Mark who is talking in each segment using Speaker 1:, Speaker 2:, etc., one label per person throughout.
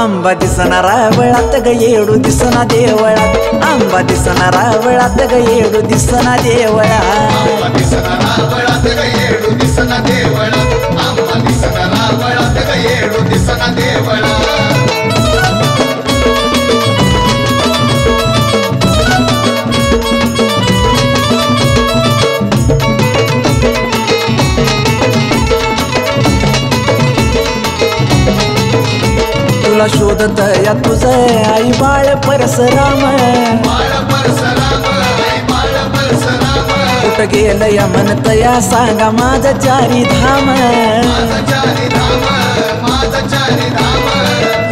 Speaker 1: आंबा दिसना रावळात ग येडू दिसना देवळात आंबा दिसना रावळात ग येडू दिसना देवळात
Speaker 2: आंबा दिसना रावळात ग येडू दिसना देवळात आंबा दिसना रावळात ग येडू दिसना देवळात
Speaker 1: तुला शोधत या तुझ आई बाळ परसराम कुठं गेलं या म्हणत या सांगा माझं चारी धाम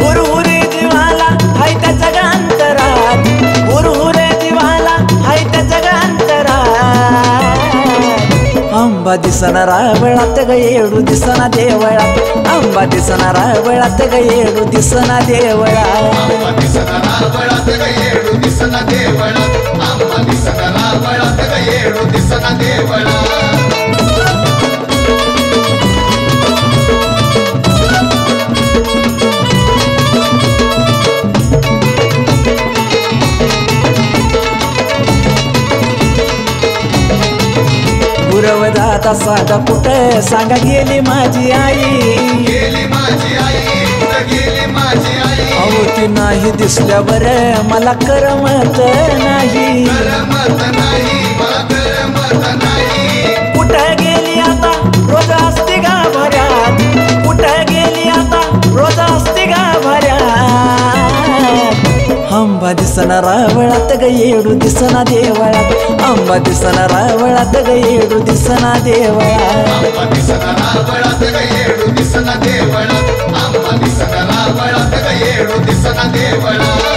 Speaker 1: हुरहुरे जीवाला हाय त्या जगांतरात हुरहुरे जीवाला हाय त्या जगांतरात आंबा दिसना रावळात ग येडू दिसना देवळात आंबा दिसना रावळात ग येडू दिसना देवळात
Speaker 2: आंबा दिसना रावळात ग येडू दिसना देवळात आंबा दिसना रावळात ग येडू दिसना देवळात
Speaker 1: गुरव दादा साधा कुठं सांगा गेली माझी आई
Speaker 2: गेली माझी आई कुठं गेली माझी आई
Speaker 1: अहो ती नाही दिसल्यावर मला करमत नाही
Speaker 2: करमत नाही मला करमत नाही
Speaker 1: कुठं गेली आता रोज असते गाभाऱ्यात कुठं गेली आता रोज असते गाभाऱ्यात आंबा दिसना रावळात ग येडू दिसना देवळात आंबा दिसना रावळात ग येडू दिसना देवळात
Speaker 2: आंबा दिसना रावळात ग येडू दिसना देवळात आंबा दिसना रावळात ग येडू दिसना देवळात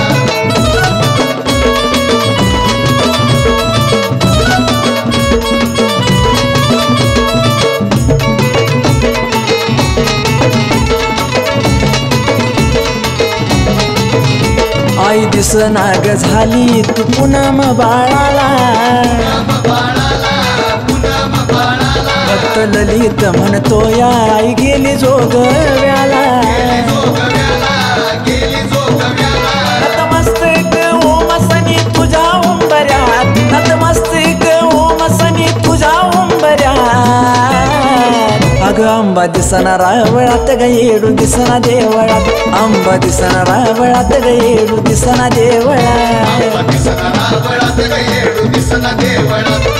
Speaker 1: आई दिसना ग झाली तू पुनम बाळाला भक्त ललित म्हणतो या आई गेली जोगव्याला नतमस्तक ओमसनी तुझ्या उंबऱ्यात नतमस्तक ओमसनी तुझ्या उंबऱ्यात अगं आंबा दिसना रावळात ग येडू दिसना देवळात आंबा दिसना रावळात ग येडू दिसना देवळात
Speaker 2: आंबा दिसना रावळात ग येडू दिसना देवळात